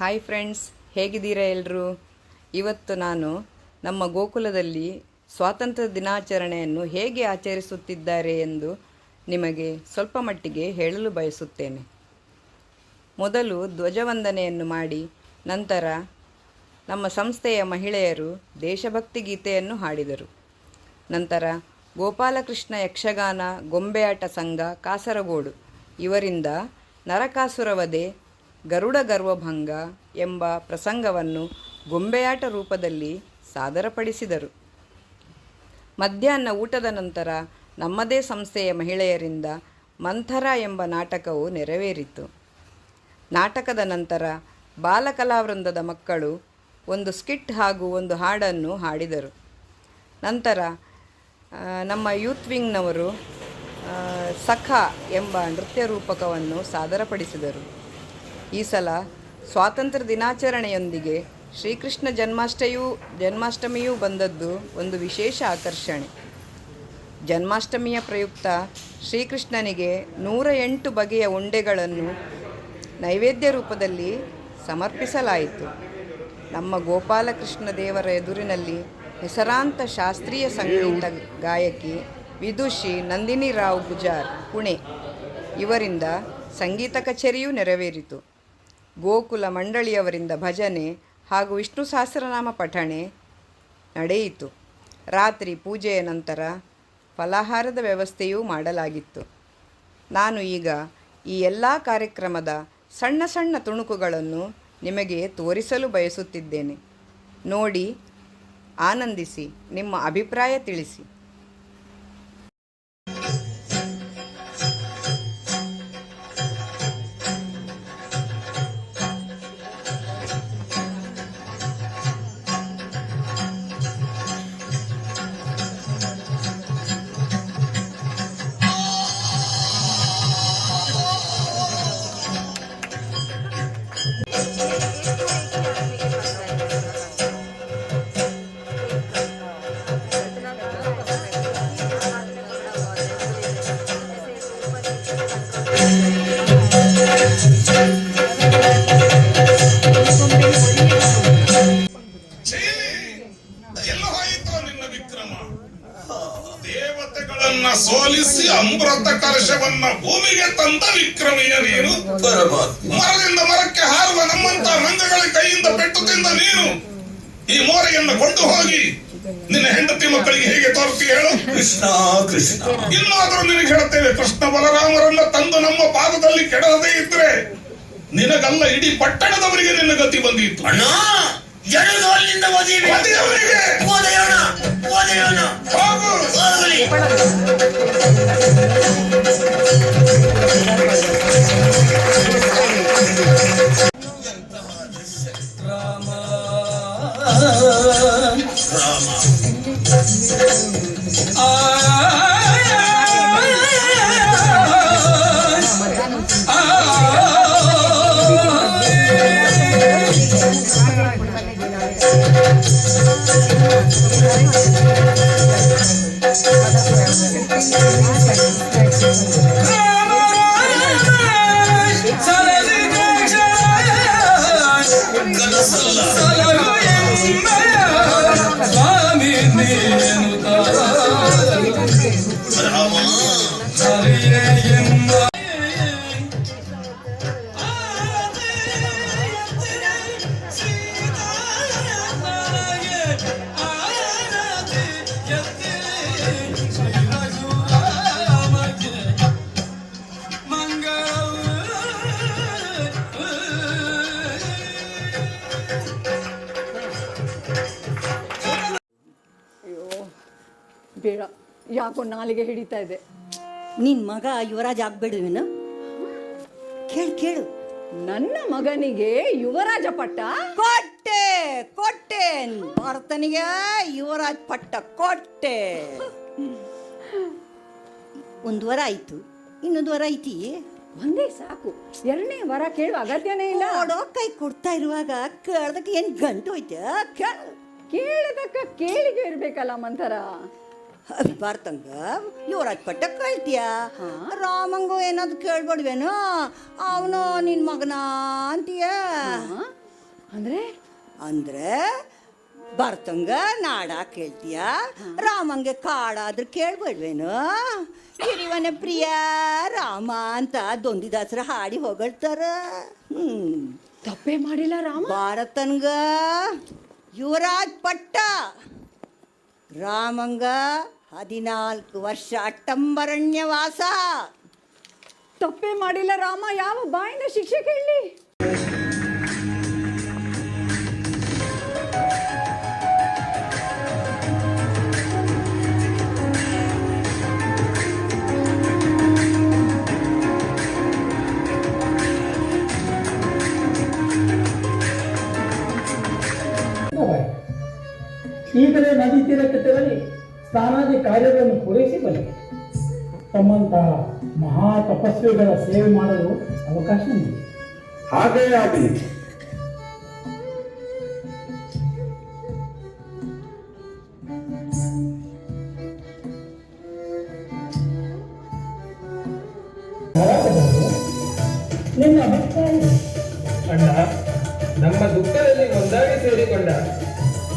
Hi friends, ಹೇಗಿದ್ದೀರಾ ಎಲ್ಲರೂ? ಇವತ್ತು ನಾನು ನಮ್ಮ ಗೋಕುಲದಲ್ಲಿ ಸ್ವಾತಂತ್ರ್ಯ ದಿನಾಚರಣೆಯನ್ನು ಹೇಗೆ ಆಚರಿಸುತ್ತಿದ್ದಾರೆ ಎಂದು ನಿಮಗೆ ಸ್ವಲ್ಪ ಮಟ್ಟಿಗೆ ಹೇಳಲು ಬಯಸುತ್ತೇನೆ. ಮೊದಲು ಧ್ವಜವಂದನೆಯನ್ನು ಮಾಡಿ ನಂತರ ನಮ್ಮ ಸಂಸ್ಥೆಯ ಮಹಿಳೆಯರು ದೇಶಭಕ್ತಿ ಗೀತೆಯನ್ನು ಹಾಡಿದರು. ನಂತರ ಗೋಪಾಲಕೃಷ್ಣ ಯಕ್ಷಗಾನ ಗೊಂಬೆಯಾಟ ಸಂಘ ಕಾಸರಗೋಡು ಇವರಿಂದ ನರಕಾಸುರವಧೆ ಗರುಡ ಗರ್ವಭಂಗ ಎಂಬ ಪ್ರಸಂಗವನ್ನು ಗೊಂಬೆಯಾಟ ರೂಪದಲ್ಲಿ ಸಾದರಪಡಿಸಿದರು. ಮಧ್ಯಾಹ್ನ ಊಟದ ನಂತರ ನಮ್ಮದೇ ಸಂಸ್ಥೆಯ ಮಹಿಳೆಯರಿಂದ ಮಂಥರ ಎಂಬ ನಾಟಕವು ನೆರವೇರಿತು. ನಾಟಕದ ನಂತರ ಬಾಲಕಲಾವೃಂದದ ಮಕ್ಕಳು ಒಂದು ಸ್ಕಿಟ್ ಹಾಗೂ ಒಂದು ಹಾಡನ್ನು ಹಾಡಿದರು. ನಂತರ ನಮ್ಮ ಯೂತ್ ವಿಂಗ್ನವರು ಸಖ ಎಂಬ ನೃತ್ಯ ರೂಪಕವನ್ನು ಸಾದರಪಡಿಸಿದರು. ಈ ಸಲ ಸ್ವಾತಂತ್ರ್ಯ ದಿನಾಚರಣೆಯೊಂದಿಗೆ ಶ್ರೀಕೃಷ್ಣ ಜನ್ಮಾಷ್ಟಮಿಯೂ ಬಂದದ್ದು ಒಂದು ವಿಶೇಷ ಆಕರ್ಷಣೆ. ಜನ್ಮಾಷ್ಟಮಿಯ ಪ್ರಯುಕ್ತ ಶ್ರೀಕೃಷ್ಣನಿಗೆ 108 ಬಗೆಯ ಉಂಡೆಗಳನ್ನು ನೈವೇದ್ಯ ರೂಪದಲ್ಲಿ ಸಮರ್ಪಿಸಲಾಯಿತು. ನಮ್ಮ ಗೋಪಾಲಕೃಷ್ಣ ದೇವರ ಎದುರಿನಲ್ಲಿ ಹೆಸರಾಂತ ಶಾಸ್ತ್ರೀಯ ಸಂಗೀತ ಗಾಯಕಿ ವಿದುಷಿ ನಂದಿನಿ ರಾವ್ ಗುಜಾರ್ ಪುಣೆ ಇವರಿಂದ ಸಂಗೀತ ಕಚೇರಿಯೂ ನೆರವೇರಿತು. ಗೋಕುಲ ಮಂಡಳಿಯವರಿಂದ ಭಜನೆ ಹಾಗೂ ವಿಷ್ಣು ಸಹಸ್ರನಾಮ ಪಠಣೆ ನಡೆಯಿತು. ರಾತ್ರಿ ಪೂಜೆಯ ನಂತರ ಫಲಾಹಾರದ ವ್ಯವಸ್ಥೆಯೂ ಮಾಡಲಾಗಿತ್ತು. ನಾನು ಈಗ ಈ ಎಲ್ಲ ಕಾರ್ಯಕ್ರಮದ ಸಣ್ಣ ಸಣ್ಣ ತುಣುಕುಗಳನ್ನು ನಿಮಗೆ ತೋರಿಸಲು ಬಯಸುತ್ತಿದ್ದೇನೆ. ನೋಡಿ, ಆನಂದಿಸಿ, ನಿಮ್ಮ ಅಭಿಪ್ರಾಯ ತಿಳಿಸಿ. ದೇವತೆಗಳನ್ನ ಸೋಲಿಸಿ ಅಮೃತ ಕಲಶವನ್ನ ಭೂಮಿಗೆ ತಂದ ವಿಕ್ರಮಿಯ ನೀನು. ಮರದಿಂದ ಮರಕ್ಕೆ ಹಾರುವ ನಮ್ಮಂತ ಮಂಗಗಳ ಕೈಯಿಂದ ಪೆಟ್ಟು ತಿಂದ ನೀನು ಈ ಮೋರೆಯನ್ನು ಕೊಂಡು ಹೋಗಿ ನಿನ್ನ ಹೆಂಡತಿ ಮಕ್ಕಳಿಗೆ ಹೇಗೆ ತೋರಿಸಿ ಹೇಳು? ಕೃಷ್ಣ ಕೃಷ್ಣ. ಇನ್ನಾದ್ರೂ ನಿನಗೆ ಹೇಳುತ್ತೇವೆ, ಕೃಷ್ಣ ಬಲರಾಮರನ್ನ ತಂದು ನಮ್ಮ ಪಾದದಲ್ಲಿ ಕೆಡದೇ ಇದ್ರೆ ನಿನಗಲ್ಲ ಇಡೀ ಪಟ್ಟಣದವರಿಗೆ ನಿನ್ನ ಗತಿ ಬಂದಿತ್ತು. ಅಣ್ಣ, ಜಡದೋಲಿನಿಂದ ಅವರಿಗೆ ಹೋಗು. ರಾಮ ರಾಮ ಬೇಡ, ಯಾಕೋ ನಾಲಿಗೆ ಹಿಡಿತಾ ಇದೆ. ನಿನ್ ಮಗ ಯುವರಾಜ್ ಆಗ್ಬೇಡುವೇನು? ಕೇಳು ಕೇಳು. ನನ್ನ ಮಗನಿಗೆ ಯುವರಾಜ ಪಟ್ಟ ಕೊಟ್ಟೆ ಕೊಟ್ಟೆ, ಭರತನಿಗೆ ಯುವರಾಜ್ ಪಟ್ಟ ಕೊಟ್ಟೆ. 1 ವರ ಆಯ್ತು, ಇನ್ನೊಂದು ವರ ಐತಿ. ಒಂದೇ ಸಾಕು, 2ನೇ ವರ ಕೇಳುವ ಅಗತ್ಯನೇ ಇಲ್ಲ. ನೋಡೋ, ಕೈ ಕೊಡ್ತಾ ಇರುವಾಗ ಕೇಳ್ದಕ್ಕೆ ಏನ್ ಗಂಟು ಹೋಯ್ತ? ಕೇಳದಕ್ಕ ಕೇಳಿಗೆ ಇರ್ಬೇಕಲ್ಲ ಮಂಥರ. ಭಾರತಂಗ ಯುವರಾಜ್ ಪಟ್ಟ ಕಳ್ತೀಯ, ರಾಮಂಗು ಏನಾದ್ರು ಕೇಳ್ಬೇಡ್ವೇನು? ಅವನು ನಿನ್ ಮಗನ ಅಂತೀಯ. ಅಂದ್ರೆ ಅಂದ್ರೆ ಬರ್ತಂಗ ನಾಡ ಕೇಳ್ತೀಯ, ರಾಮಂಗೆ ಕಾಡಾದ್ರೆ ಕೇಳ್ಬೇಡ್ವೇನು? ಕಿರಿವನ ಪ್ರಿಯ ರಾಮ ಅಂತ ದೊಂದಿದಾಸರ ಹಾಡಿ ಹೊಗಳ್ತಾರ. ತಪ್ಪೇ ಮಾಡಿಲ್ಲ ರಾಮ. ಭಾರತನ್ಗ ಯುವರಾಜ್ ಪಟ್ಟ, ರಾಮಂಗ 14 ವರ್ಷ ಅಟ್ಟಂಬರಣ್ಯವಾಸ. ತಪ್ಪೇ ಮಾಡಿಲ್ಲ ರಾಮ, ಯಾವ ಬಾಯಿನ ಶಿಕ್ಷೆ ಕೇಳಲಿ? ಈಗಲೇ ನದಿ ತೀರಕ್ಕೆ ತೆರಳಿ ಸ್ನಾನಾದಿ ಕಾರ್ಯಗಳನ್ನು ಪೂರೈಸಿ ಬನ್ನಿ. ತಮ್ಮಂತಹ ಮಹಾ ತಪಸ್ವಿಗಳ ಸೇವೆ ಮಾಡಲು ಅವಕಾಶ ನೀಡಿ. ಹಾಗೇ ಆಗಲಿ. ನಿನ್ನ ಅಭಿಪ್ರಾಯ? ಅಣ್ಣ, ನಮ್ಮ ದುಃಖದಲ್ಲಿ ಒಂದಾಗಿ ಸೇರಿಕೊಂಡ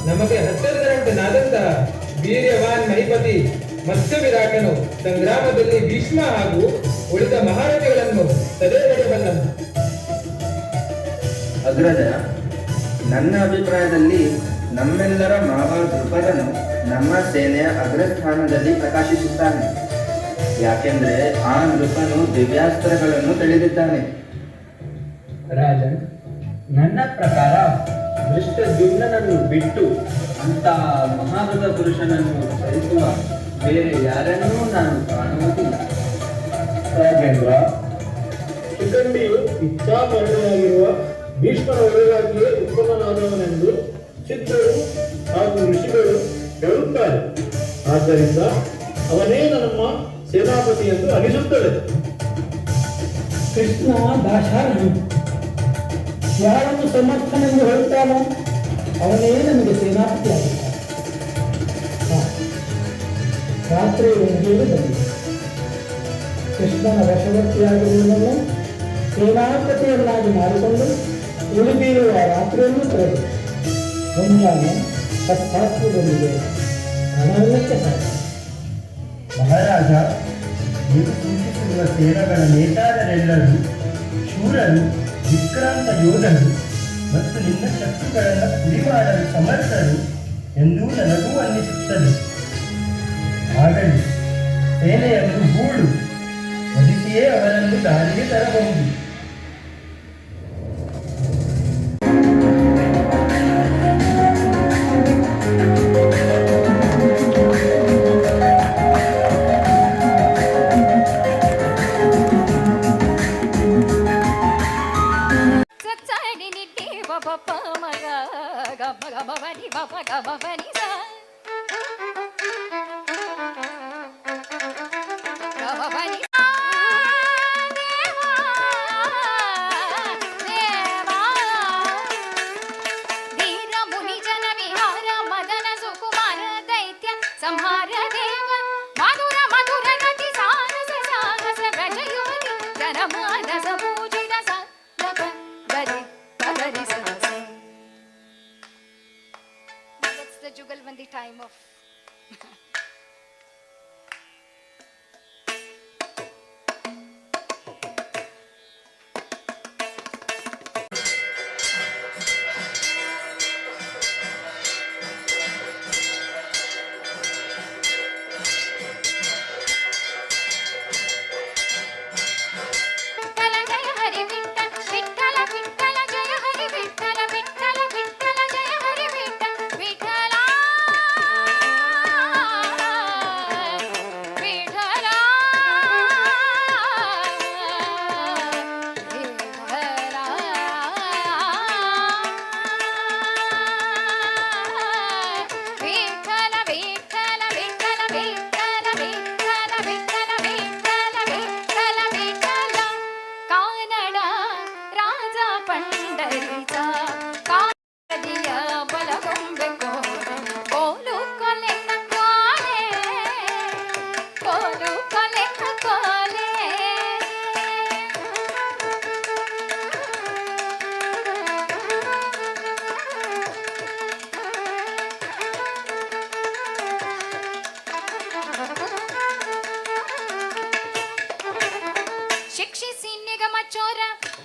ನಮಗೆ ಹತ್ತಿರದಂಟನಾದಂತಹ ವೀರ್ಯವಾನ್ ಮಹಿಪತಿ ಮತ್ಸ್ಯ ವಿರಾಟನು ಸಂಗ್ರಾಮದಲ್ಲಿ ಭೀಷ್ಮ ಹಾಗೂ ಉಳಿದ ಮಹಾರಥಿಗಳನ್ನು ತಡೆಹಿಡಿಯಬಲ್ಲನು. ಅಗ್ರಜ, ನನ್ನ ಅಭಿಪ್ರಾಯದಲ್ಲಿ ನಮ್ಮೆಲ್ಲರ ಮಾವ ದ್ರುಪದನು ನಮ್ಮ ಸೇನೆಯ ಅಗ್ರಸ್ಥಾನದಲ್ಲಿ ಪ್ರಕಾಶಿಸುತ್ತಾನೆ. ಯಾಕೆಂದ್ರೆ ಆ ನೃಪನು ದಿವ್ಯಾಸ್ತ್ರಗಳನ್ನು ತಿಳಿದಿದ್ದಾನೆ. ರಾಜನ್, ನನ್ನ ಪ್ರಕಾರ ದೃಷ್ಟದ್ಯುಮ್ನನನ್ನು ಬಿಟ್ಟು ಅಂತ ಮಹಾರಥ ಪುರುಷನನ್ನು ಸರಿಸುವ ಬೇರೆ ಯಾರನ್ನೂ ನಾನು ಕಾಣುವುದಿಲ್ಲ. ರಾಜೇಂದ್ರ, ಶಿಖಂಡಿಯು ಇಚ್ಛಾಮರಣೆಯಾಗಿರುವ ಭೀಷ್ಮರ ಒಳಗಾಗಿಯೇ ಉತ್ಪನ್ನನಾದವನೆಂದು ಸಿದ್ಧರು ಹಾಗೂ ಋಷಿಗಳು ಹೇಳುತ್ತಾರೆ. ಆದ್ದರಿಂದ ಅವನೇ ನಮ್ಮ ಸೇನಾಪತಿ ಎಂದು ಅನಿಸುತ್ತದೆ. ಕೃಷ್ಣ ದಾಶಾಯಿ ಯಾರನ್ನು ಸಮರ್ಥನೆಂದು ಹೇಳ್ತಾನೋ ಅವನೇ ನಮಗೆ ಸೇನಾಪತಿ ಆಗಿದ್ದಾನೆ. ರಾತ್ರಿ ಮುಗಿಯಲು ಬಂದಿದೆ. ಕೃಷ್ಣನ ವಶವರ್ತಿಯಾಗಿರುವುದನ್ನು ಸೇನಾಪತಿಯನ್ನಾಗಿ ಮಾಡಿಕೊಂಡು ಉಳಿದಿರುವ ರಾತ್ರಿಯನ್ನು ಕಳೆದು ಮುಂಜಾನೆ ಶಸ್ತ್ರಾಸ್ತ್ರದೊಂದಿಗೆ ರಣರಂಗಕ್ಕೆ ಸಾಗಿದೆ. ಮಹಾರಾಜ, ನೀವು ಸೂಚಿಸಿರುವ ಸೇನೆಗಳ ನೇತಾರರೆಲ್ಲರೂ ಶೂರರು, ವಿಕ್ರಾಂತ ಯೋಧರು ಮತ್ತು ನಿನ್ನ ಶತ್ರುಗಳನ್ನು ಪುಡಿ ಮಾಡಲು ಸಮರ್ಥರು ಎಂದು ನನಗೂ ಅನ್ನಿಸುತ್ತದೆ. ಹಾಗಲಿ ಸೇನೆಯನ್ನು ಹೂಳು ವಧಿಸಿಯೇ ಅವರನ್ನು ದಾರಿಗೆ ತರಬಹುದು. ಸಂಹಾರ ದೇವ ಮಧುರ ಮಧುರ ನಟಿ ಸಾರಸ ಸಾಹಸ ಗಜ ಯುವತಿ ಜನಮಾನಸ ಪೂಜಿತ ಗರಿ ಗರಿ ಸಹಸ. That's the Jugalbandi time of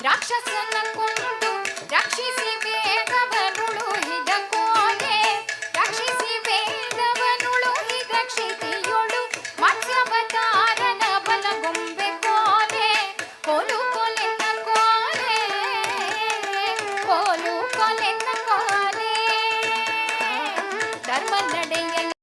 ರಾಕ್ಷಸನ ಕೊಂದು ರಕ್ಷಿಸಿ ಬೇಗವರು